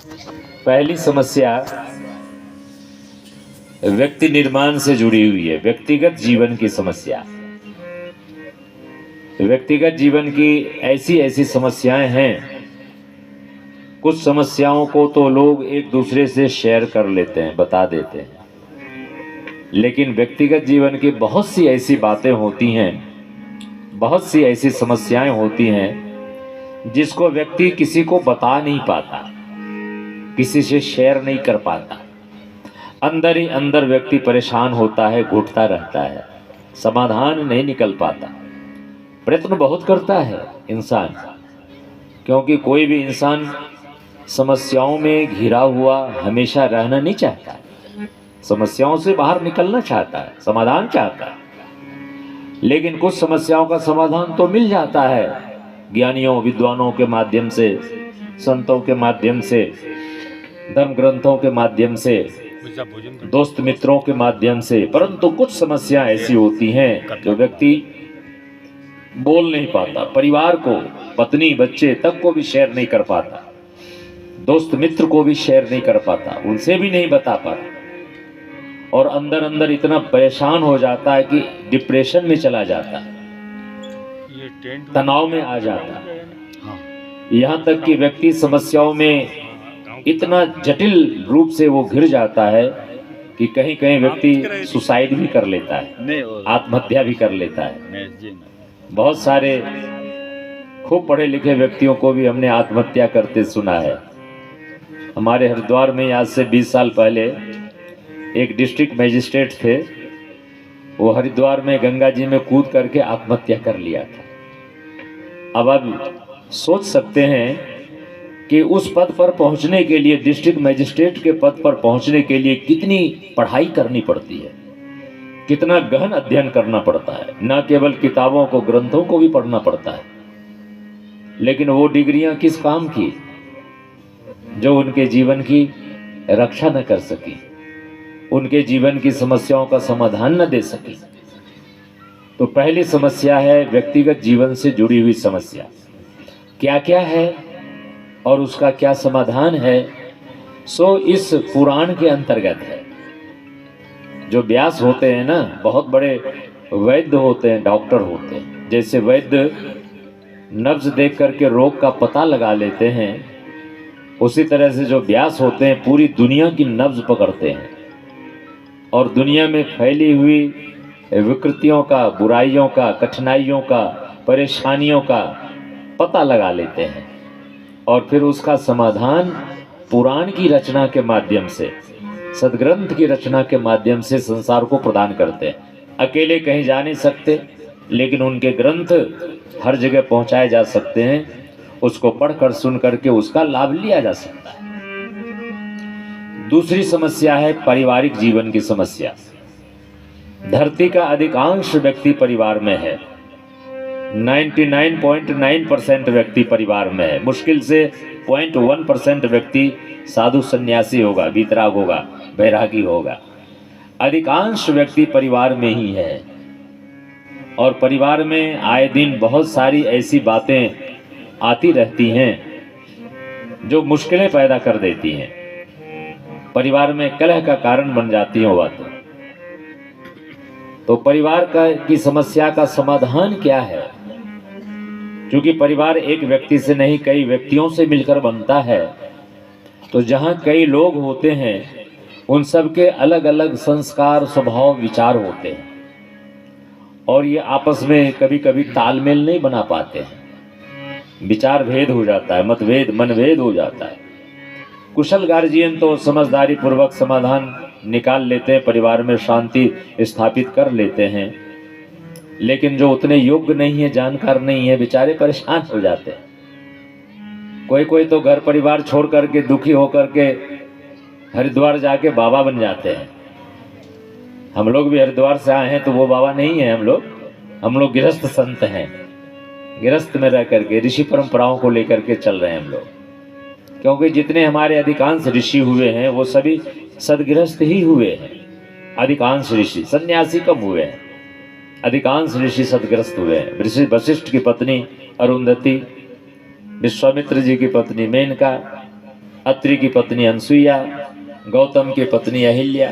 पहली समस्या व्यक्ति निर्माण से जुड़ी हुई है। व्यक्तिगत जीवन की समस्या। व्यक्तिगत जीवन की ऐसी ऐसी समस्याएं हैं, कुछ समस्याओं को तो लोग एक दूसरे से शेयर कर लेते हैं, बता देते हैं, लेकिन व्यक्तिगत जीवन की बहुत सी ऐसी बातें होती हैं, बहुत सी ऐसी समस्याएं होती हैं जिसको व्यक्ति किसी को बता नहीं पाता, किसी से शेयर नहीं कर पाता। अंदर ही अंदर व्यक्ति परेशान होता है, घुटता रहता है, समाधान नहीं निकल पाता। प्रयत्न बहुत करता है इंसान, क्योंकि कोई भी इंसान समस्याओं में घिरा हुआ हमेशा रहना नहीं चाहता, समस्याओं से बाहर निकलना चाहता है, समाधान चाहता है। लेकिन कुछ समस्याओं का समाधान तो मिल जाता है ज्ञानियों विद्वानों के माध्यम से, संतों के माध्यम से, धर्म ग्रंथों के माध्यम से, दोस्त मित्रों के माध्यम से। परंतु कुछ समस्या ऐसी होती हैं जो व्यक्ति बोल नहीं पाता, परिवार को, पत्नी बच्चे तक को भी शेयर नहीं कर पाता, दोस्त मित्र को भी शेयर नहीं कर पाता, उनसे भी नहीं बता पाता, और अंदर अंदर इतना परेशान हो जाता है कि डिप्रेशन में चला जाता है, तनाव में आ जाता है। यहाँ तक कि व्यक्ति समस्याओं में इतना जटिल रूप से वो घिर जाता है कि कहीं कहीं व्यक्ति सुसाइड भी कर लेता है, आत्महत्या भी कर लेता है। बहुत सारे खूब पढ़े लिखे व्यक्तियों को भी हमने आत्महत्या करते सुना है। हमारे हरिद्वार में आज से 20 साल पहले एक डिस्ट्रिक्ट मजिस्ट्रेट थे, वो हरिद्वार में गंगा जी में कूद करके आत्महत्या कर लिया था। अब आप सोच सकते हैं कि उस पद पर पहुंचने के लिए, डिस्ट्रिक्ट मजिस्ट्रेट के पद पर पहुंचने के लिए कितनी पढ़ाई करनी पड़ती है, कितना गहन अध्ययन करना पड़ता है। न केवल किताबों को, ग्रंथों को भी पढ़ना पड़ता है। लेकिन वो डिग्रियां किस काम की, जो उनके जीवन की रक्षा न कर सकी, उनके जीवन की समस्याओं का समाधान न दे सकी। तो पहली समस्या है व्यक्तिगत जीवन से जुड़ी हुई समस्या। क्या क्या है और उसका क्या समाधान है, सो इस पुराण के अंतर्गत है। जो व्यास होते हैं ना, बहुत बड़े वैद्य होते हैं, डॉक्टर होते हैं। जैसे वैद्य नब्ज देख करके रोग का पता लगा लेते हैं, उसी तरह से जो व्यास होते हैं पूरी दुनिया की नब्ज पकड़ते हैं और दुनिया में फैली हुई विकृतियों का, बुराइयों का, कठिनाइयों का, परेशानियों का पता लगा लेते हैं और फिर उसका समाधान पुराण की रचना के माध्यम से, सदग्रंथ की रचना के माध्यम से संसार को प्रदान करते हैं। अकेले कहीं जा नहीं सकते, लेकिन उनके ग्रंथ हर जगह पहुंचाए जा सकते हैं, उसको पढ़कर सुन करके उसका लाभ लिया जा सकता है। दूसरी समस्या है पारिवारिक जीवन की समस्या। धरती का अधिकांश व्यक्ति परिवार में है, 99.9% व्यक्ति परिवार में है। मुश्किल से 0.1% व्यक्ति साधु सन्यासी होगा, वीतराग होगा, बैरागी होगा। अधिकांश व्यक्ति परिवार में ही है और परिवार में आए दिन बहुत सारी ऐसी बातें आती रहती हैं जो मुश्किलें पैदा कर देती हैं, परिवार में कलह का कारण बन जाती हैं बातें। तो परिवार की समस्या का समाधान क्या है? क्योंकि परिवार एक व्यक्ति से नहीं, कई व्यक्तियों से मिलकर बनता है। तो जहाँ कई लोग होते हैं, उन सब के अलग अलग संस्कार, स्वभाव, विचार होते हैं और ये आपस में कभी कभी तालमेल नहीं बना पाते हैं, विचार भेद हो जाता है, मतभेद, मनभेद हो जाता है। कुशल गार्जियन तो समझदारी पूर्वक समाधान निकाल लेते हैं, परिवार में शांति स्थापित कर लेते हैं, लेकिन जो उतने योग्य नहीं है, जानकार नहीं है, बेचारे परेशान हो जाते हैं। कोई कोई तो घर परिवार छोड़ करके, दुखी होकर के हरिद्वार जाके बाबा बन जाते हैं। हम लोग भी हरिद्वार से आए हैं तो वो बाबा नहीं है, हम लोग गृहस्थ संत हैं। गृहस्थ में रह करके ऋषि परंपराओं को लेकर के चल रहे हैं हम लोग, क्योंकि जितने हमारे अधिकांश ऋषि हुए हैं वो सभी सदगृहस्थ ही हुए हैं। अधिकांश ऋषि, सन्यासी कम हुए हैं, अधिकांश ऋषि सदग्रस्त हुए हैं। ऋषि वशिष्ठ की पत्नी अरुंधति, विश्वामित्र जी की पत्नी मेनका, अत्रि की पत्नी अनसुईया, गौतम की पत्नी अहिल्या,